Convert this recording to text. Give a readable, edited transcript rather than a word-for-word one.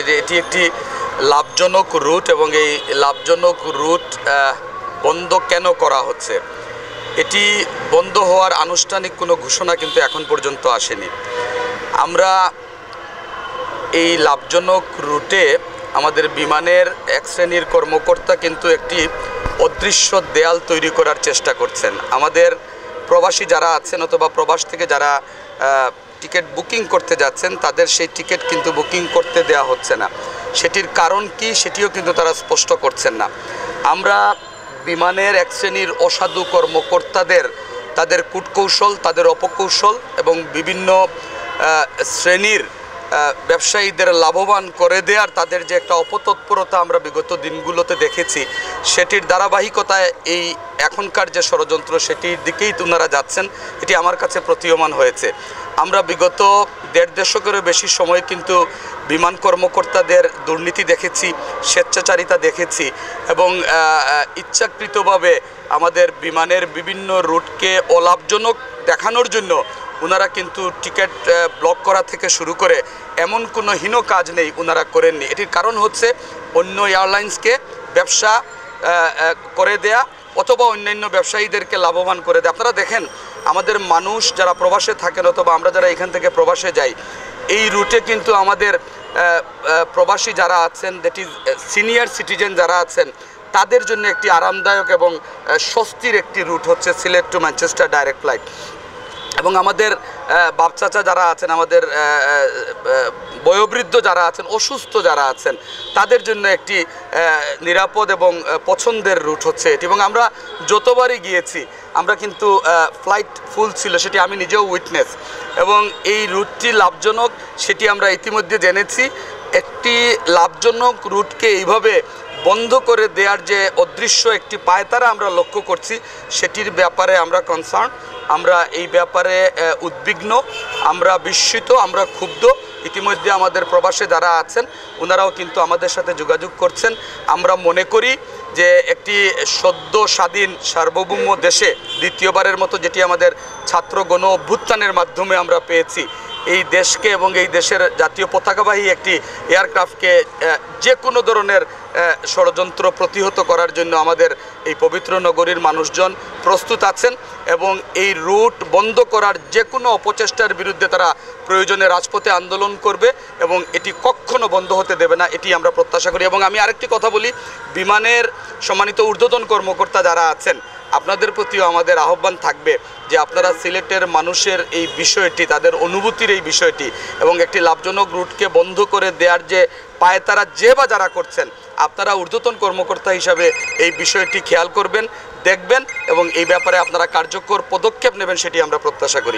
যে এটি একটি লাভজনক রুট এবং এই লাভজনক রুট বন্ধ কেন করা হচ্ছে, এটি বন্ধ হওয়ার আনুষ্ঠানিক কোনো ঘোষণা কিন্তু এখন পর্যন্ত আসেনি। আমরা এই লাভজনক রুটে আমাদের বিমানের এক শ্রেণীর কর্মকর্তা কিন্তু একটি অদৃশ্য দেয়াল তৈরি করার চেষ্টা করছেন। আমাদের প্রবাসী যারা আছেন অথবা প্রবাস থেকে যারা টিকিট বুকিং করতে যাচ্ছেন তাদের সেই টিকিট কিন্তু বুকিং করতে দেওয়া হচ্ছে না। সেটির কারণ কি সেটিও কিন্তু তারা স্পষ্ট করছেন না। আমরা বিমানের এক শ্রেণীর অসাধু কর্মকর্তাদের তাদের কূটকৌশল, তাদের অপকৌশল এবং বিভিন্ন শ্রেণীর ব্যবসায়ীদের লাভবান করে দেওয়ার তাদের যে একটা অপতৎপরতা আমরা বিগত দিনগুলোতে দেখেছি, সেটির ধারাবাহিকতায় এই এখনকার যে ষড়যন্ত্র সেটির দিকেই ওনারা যাচ্ছেন, এটি আমার কাছে প্রতীয়মান হয়েছে। আমরা বিগত ১.৫ দশকেরও বেশি সময় কিন্তু বিমান কর্মকর্তাদের দুর্নীতি দেখেছি, স্বেচ্ছাচারিতা দেখেছি এবং ইচ্ছাকৃতভাবে আমাদের বিমানের বিভিন্ন রুটকে অলাভজনক দেখানোর জন্য ওনারা কিন্তু টিকিট ব্লক করা থেকে শুরু করে এমন কোনো হীন কাজ নেই ওনারা করেননি। এটির কারণ হচ্ছে অন্য এয়ারলাইন্সকে ব্যবসা করে দেয়া অথবা অন্যান্য ব্যবসায়ীদেরকে লাভবান করে দেয়। আপনারা দেখেন আমাদের মানুষ যারা প্রবাসে থাকেন অথবা আমরা যারা এখান থেকে প্রবাসে যাই, এই রুটে কিন্তু আমাদের প্রবাসী যারা আছেন, দ্যাট ইজ সিনিয়র সিটিজেন যারা আছেন, তাদের জন্য একটি আরামদায়ক এবং স্বস্তির একটি রুট হচ্ছে Sylhet to Manchester direct flight. এবং আমাদের বাপ চাচা যারা আছেন, আমাদের বয়োবৃদ্ধ যারা আছেন, অসুস্থ যারা আছেন, তাদের জন্য একটি নিরাপদ এবং পছন্দের রুট হচ্ছে এটি। এবং আমরা যতবারই গিয়েছি আমরা কিন্তু ফ্লাইট ফুল ছিল, সেটি আমি নিজেও উইটনেস। এবং এই রুটটি লাভজনক সেটি আমরা ইতিমধ্যে জেনেছি। একটি লাভজনক রুটকে এইভাবে বন্ধ করে দেওয়ার যে অদৃশ্য একটি পায়তারা আমরা লক্ষ্য করছি, সেটির ব্যাপারে আমরা কনসার্ন, আমরা এই ব্যাপারে উদ্বিগ্ন, আমরা বিস্মিত, আমরা ক্ষুব্ধ। ইতিমধ্যে আমাদের প্রবাসে যারা আছেন ওনারাও কিন্তু আমাদের সাথে যোগাযোগ করছেন। আমরা মনে করি যে একটি সদ্য স্বাধীন সার্বভৌম দেশে দ্বিতীয়বারের মতো যেটি আমাদের ছাত্র গণ অভ্যুত্থানের মাধ্যমে আমরা পেয়েছি, এই দেশকে এবং এই দেশের জাতীয় পতাকাবাহী একটি এয়ারক্রাফটকে যে কোনো ধরনের ষড়যন্ত্র প্রতিহত করার জন্য আমাদের এই পবিত্র নগরীর মানুষজন প্রস্তুত আছেন এবং এই রুট বন্ধ করার যে কোনো অপচেষ্টার বিরুদ্ধে তারা প্রয়োজনে রাজপথে আন্দোলন করবে এবং এটি কখনো বন্ধ হতে দেবে না, এটি আমরা প্রত্যাশা করি। এবং আমি আরেকটি কথা বলি, বিমানের সম্মানিত ঊর্ধ্বতন কর্মকর্তা যারা আছেন, আপনাদের প্রতিও আমাদের আহ্বান থাকবে যে আপনারা সিলেটের মানুষের এই বিষয়টি, তাদের অনুভূতির এই বিষয়টি এবং একটি লাভজনক রুটকে বন্ধ করে দেওয়ার যে পায়তারা যে বা যারা করছেন, আপনারা ঊর্ধ্বতন কর্মকর্তা হিসাবে এই বিষয়টি খেয়াল করবেন, দেখবেন এবং এই ব্যাপারে আপনারা কার্যকর পদক্ষেপ নেবেন, সেটি আমরা প্রত্যাশা করি।